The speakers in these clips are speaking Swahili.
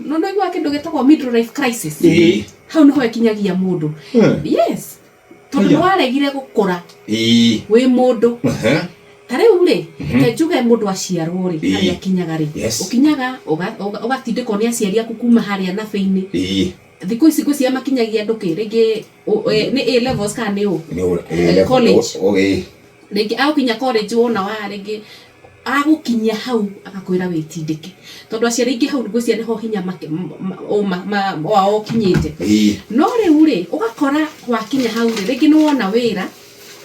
no no igwa kindu gitagwo midlife crisis hau niho ekinyagia mundu yes tondu no aregire gukura wi mundu tare ule kajuga mundu aciarwo ri haria kinyaga ri ukinyaga ugatindiko ni aciari aku kuma haria na feini thiko ici cia makinyagia nduki ringi ni A levels ka ni o college ringi au kinya college wona wa ringi agukinya hau akakwira witindike tondu aciari ingi hau ngo ciane ho hinya o kinyite no riu ri ugakora wakinya hau ringi no wona wira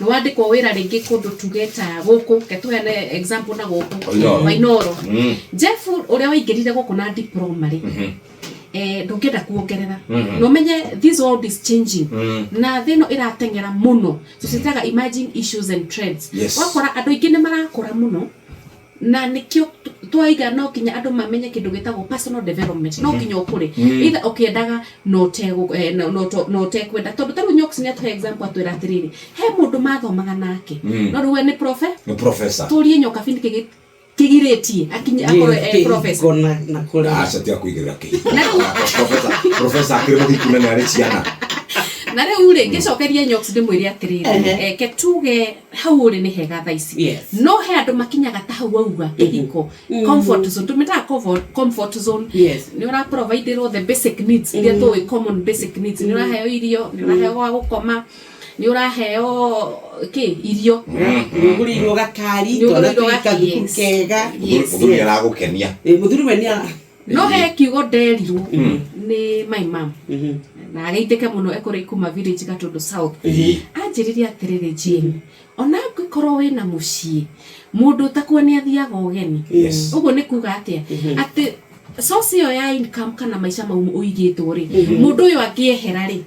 no wandikwo wira ringi kundu tugeta guku ketuhene example na guku Wainoro Jeff uria waingirire guku na diploma ri ndungenda kuongerera no menye this world is changing na thino iratengera muno tucitaga emerging issues and trends wakora andu ingi ni marakura muno na nikio twaiga no kinya andu mamenye kindu gitagwo personal development no kinya ukuri either ukiendaga no kwenda tondu taru nyox ni atu example atwira atiriri he mundu mathomaga nake no ruwe ni professor turie nyoka bindi kigireti akinya akoro professor na kora acha tia kuigira ki professor akirimo kikuna ni ari ciana na rĩu rĩ ngicokeria nyox ndimwĩre atiriri ketuge hau uri ni hega thaici no he andu makinyaga ta hau auga kihiko comfort zone tumita comfort zone ni ura provide the basic needs iria to common basic needs ni ura heo irio ni ura heo gukoma ni ura heo irio ngurirwo gakari tona twika kega muthuri aragukenia muthuri we ni no he kiugo nderirwo ni my mom na ageiteke muno ekore kuma village gatundu south anjiriria atiriri Jane ona ngikoro we na mucii mundu takwa ni athiaga ogeni uguo ni kuga atia ati source ya income kana maisha mau uigitwo ri mundu uyu angiehera ri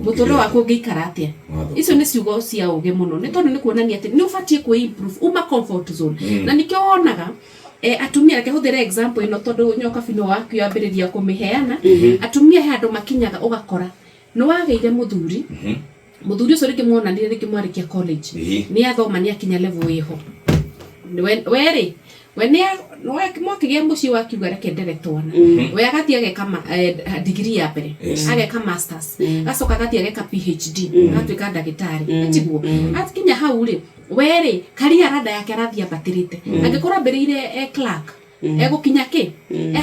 mutoro wako ngiikara atia icio ni ciugo cia uge muno ni tondu ni kuonania ati ni ufatie ku improve uma comfort zone na nikio wonaga atumia reke huthire example ino tondu nyoka bino waku yambiriria kumiheana atumia he andu makinyaga ugakora no wageire muthuri ucio ringi muona ni ringi mwarikia college ni athoma ni akinya level iho weri we ni mwakigia muci wakiuga reke ndere twana we agathia geka degree ya mbere ageka masters gacoka agathia geka PhD agatuika ndagitari tiguo akinya hau ri weri career rada yake arathia batirite angikora mbere clerk egukinya ki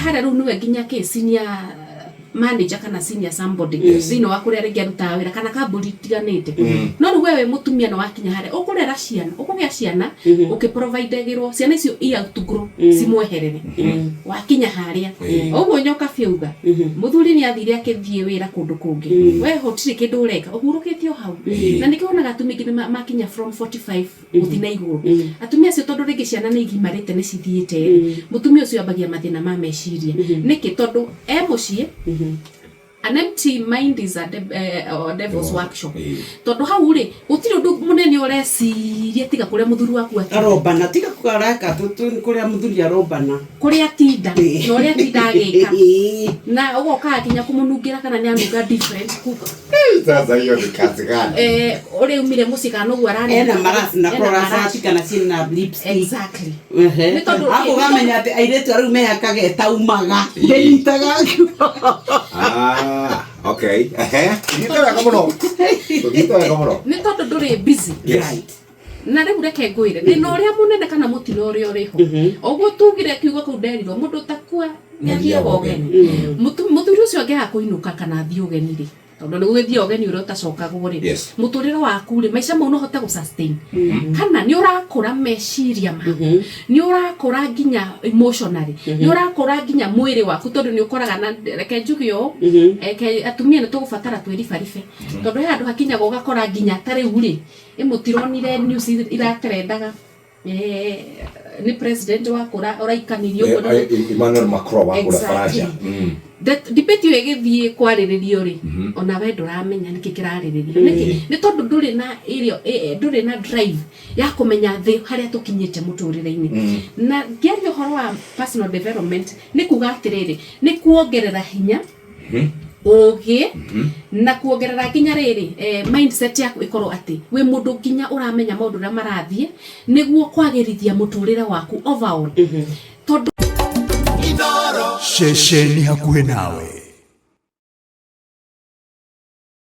hara ru niwe nginya ki senior manager kana senior somebody thino wakuria ringi aruta wira kana kamburi tiganite no ru wewe mutumia no wakinya hare ukurera ciana ukugia ciana ukiprovide girwo ciana icio ia tuguru cimweherere wakinya haria uguo nyoka fiuga muthuri ni athire akithie wira kundu kungi we hotire kindu ureka uhurukitio hau na nikiona gatumia ngi makinya from 45 guthina iguru atumia cio tondu ringi ciana ni igimarite ni cithiite mutumia ucio ambagia mathina ma meciria niki tondu mucie an empty mind is a devil's workshop tondu hau ri utiri undu munene ureciria tiga kuria muthuri waku arobana tiga kuaraka kuria muthuri arobana kuria tinda no ria tinda agika na ugoka kinya kumunungira kana ni anuga different kuka sasa hiyo ni kazi gani uri umire musika no guarani na marasi na korasati kana sina lipstick exactly ni tondu ako gamenya ati airetu aru mehakaga taumaga ndeitaga okay nitoya komono ni tondu nduri busy right na riu reke ngwire ni no ria munene kana mutino ria uriho oguo tugire kiugo ku nderirwo mundu takua nyathie ogeni muthuri ucio angeha kuinuka kana athie ogeni ri tondu ni gwithie ogeni uri utacoka guri muturire waku ri maisha mau no hote gu sustain kana ni urakura meciria ma ni urakura ginya emotionally ni urakura ginya mwiri waku tondu ni ukoraga na reke njugio atumia ni tugubatara twiribaribe tondu he andu hakinya gugakora ginya tari uri imutironire news iraterendaga ni president wakura uraikanirio Emmanuel Macron wakura Faraja debate yo egithie kwariririo ri ona we nduramenya niki kirariririo niki ni tondu nduri na irio nduri na drive ya kumenya thi haria tukinyite muturire-ini na ngiario horo wa personal development ni kuga atiriri ni kuongerera hinya oge na kuongerera kinya riri mindset yaku ikorwo ati we mundu kinya uramenya maundu ra marathie niguo kwagirithia muturire waku overall tondu ceceni hakuhĩ nawe.